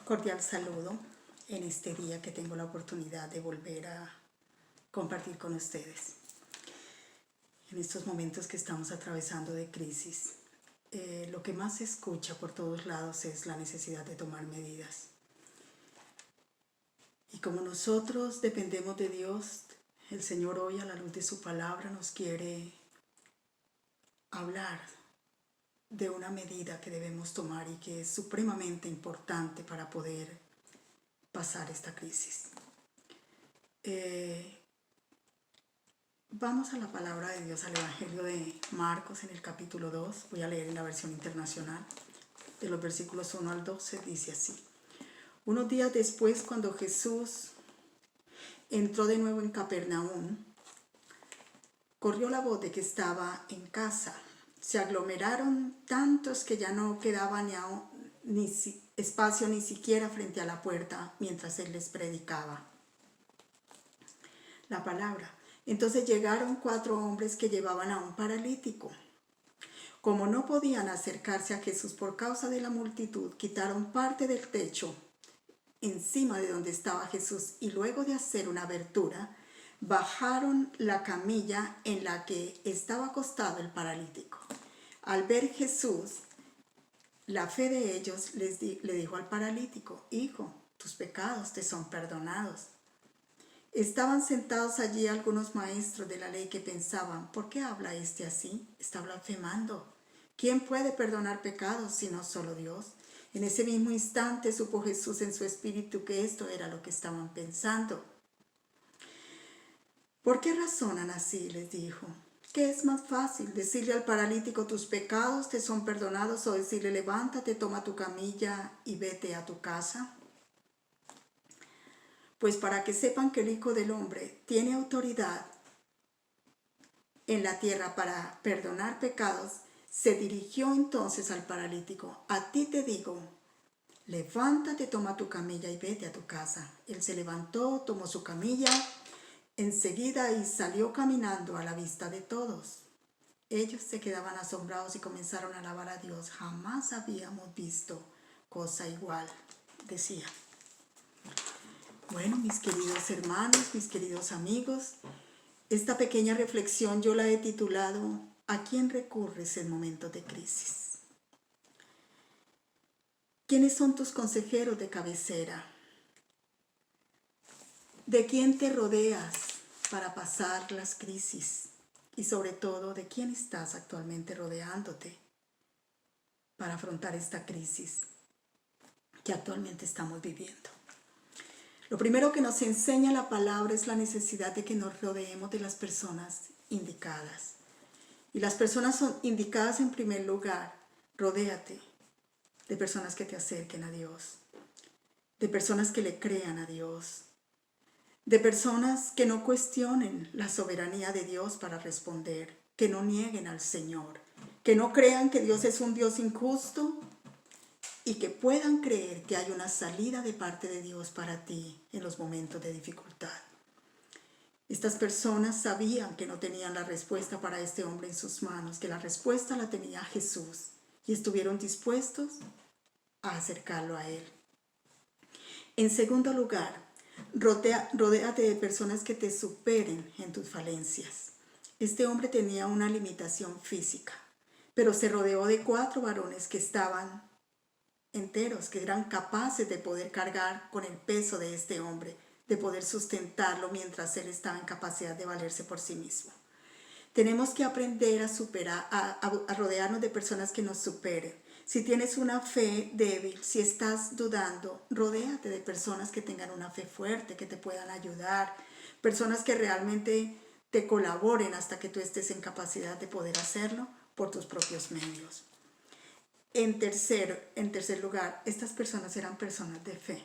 Cordial saludo en este día que tengo la oportunidad de volver a compartir con ustedes. En estos momentos que estamos atravesando de crisis, lo que más se escucha por todos lados es la necesidad de tomar medidas. Y como nosotros dependemos de Dios, el Señor hoy a la luz de su palabra nos quiere hablar de una medida que debemos tomar y que es supremamente importante para poder pasar esta crisis. Vamos a la palabra de Dios, al Evangelio de Marcos en el capítulo 2. Voy a leer en la versión internacional. De los versículos 1 al 12 dice así. Unos días después, cuando Jesús entró de nuevo en Capernaum, corrió la voz de que estaba en casa. Se aglomeraron tantos que ya no quedaba espacio ni siquiera frente a la puerta mientras él les predicaba la palabra. Entonces llegaron 4 hombres que llevaban a un paralítico. Como no podían acercarse a Jesús por causa de la multitud, quitaron parte del techo encima de donde estaba Jesús y luego de hacer una abertura, bajaron la camilla en la que estaba acostado el paralítico. Al ver Jesús, la fe de ellos le dijo al paralítico: Hijo, tus pecados te son perdonados. Estaban sentados allí algunos maestros de la ley que pensaban: ¿por qué habla este así? Está blasfemando. ¿Quién puede perdonar pecados sino solo Dios? En ese mismo instante supo Jesús en su espíritu que esto era lo que estaban pensando. ¿Por qué razonan así?, les dijo. ¿Qué es más fácil, decirle al paralítico: tus pecados te son perdonados, o decirle: levántate, toma tu camilla y vete a tu casa? Pues para que sepan que el Hijo del Hombre tiene autoridad en la tierra para perdonar pecados, se dirigió entonces al paralítico: a ti te digo, levántate, toma tu camilla y vete a tu casa. Él se levantó, tomó su camilla enseguida y salió caminando a la vista de todos. Ellos se quedaban asombrados y comenzaron a alabar a Dios. Jamás habíamos visto cosa igual, decía. Bueno, mis queridos hermanos, mis queridos amigos, esta pequeña reflexión yo la he titulado: ¿a quién recurres en momentos de crisis? ¿Quiénes son tus consejeros de cabecera? ¿De quién te rodeas para pasar las crisis? Y sobre todo, ¿de quién estás actualmente rodeándote para afrontar esta crisis que actualmente estamos viviendo? Lo primero que nos enseña la palabra es la necesidad de que nos rodeemos de las personas indicadas. Y las personas son indicadas en primer lugar. Rodéate de personas que te acerquen a Dios, de personas que le crean a Dios, de personas que no cuestionen la soberanía de Dios para responder, que no nieguen al Señor, que no crean que Dios es un Dios injusto y que puedan creer que hay una salida de parte de Dios para ti en los momentos de dificultad. Estas personas sabían que no tenían la respuesta para este hombre en sus manos, que la respuesta la tenía Jesús, y estuvieron dispuestos a acercarlo a Él. En segundo lugar, rodéate de personas que te superen en tus falencias. Este hombre tenía una limitación física, pero se rodeó de 4 varones que estaban enteros, que eran capaces de poder cargar con el peso de este hombre, de poder sustentarlo mientras él estaba en capacidad de valerse por sí mismo. Tenemos que aprender a rodearnos de personas que nos superen. Si tienes una fe débil, si estás dudando, rodéate de personas que tengan una fe fuerte, que te puedan ayudar, personas que realmente te colaboren hasta que tú estés en capacidad de poder hacerlo por tus propios medios. En tercer lugar, estas personas eran personas de fe.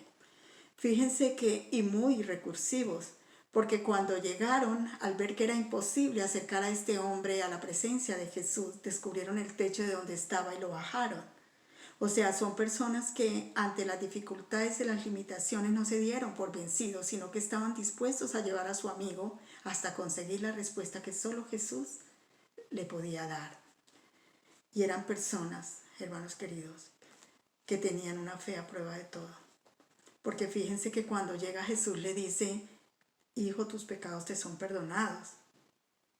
Fíjense que, y muy recursivos, porque cuando llegaron, al ver que era imposible acercar a este hombre a la presencia de Jesús, descubrieron el techo de donde estaba y lo bajaron. O sea, son personas que ante las dificultades y las limitaciones no se dieron por vencidos, sino que estaban dispuestos a llevar a su amigo hasta conseguir la respuesta que solo Jesús le podía dar. Y eran personas, hermanos queridos, que tenían una fe a prueba de todo. Porque fíjense que cuando llega Jesús le dice, hijo, tus pecados te son perdonados.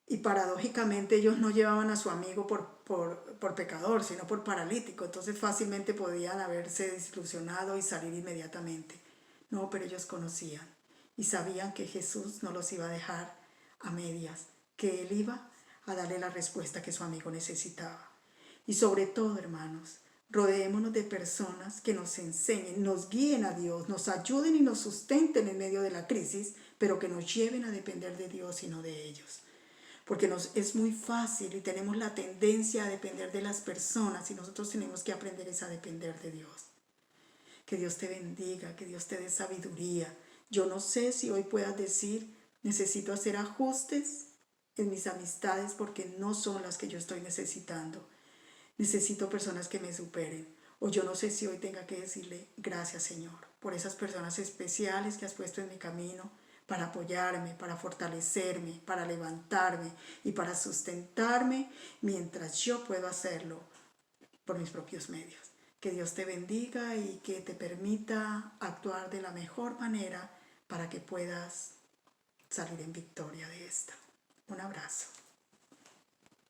Y paradójicamente ellos no llevaban a su amigo por pecador, sino por paralítico. Entonces fácilmente podían haberse desilusionado y salir inmediatamente. No, pero ellos conocían y sabían que Jesús no los iba a dejar a medias, que Él iba a darle la respuesta que su amigo necesitaba. Y sobre todo, hermanos, rodeémonos de personas que nos enseñen, nos guíen a Dios, nos ayuden y nos sustenten en medio de la crisis, pero que nos lleven a depender de Dios y no de ellos. Porque es muy fácil y tenemos la tendencia a depender de las personas y nosotros tenemos que aprender a depender de Dios. Que Dios te bendiga, que Dios te dé sabiduría. Yo no sé si hoy puedas decir, necesito hacer ajustes en mis amistades porque no son las que yo estoy necesitando. Necesito personas que me superen. O yo no sé si hoy tenga que decirle gracias, Señor, por esas personas especiales que has puesto en mi camino para apoyarme, para fortalecerme, para levantarme y para sustentarme mientras yo puedo hacerlo por mis propios medios. Que Dios te bendiga y que te permita actuar de la mejor manera para que puedas salir en victoria de esta. Un abrazo.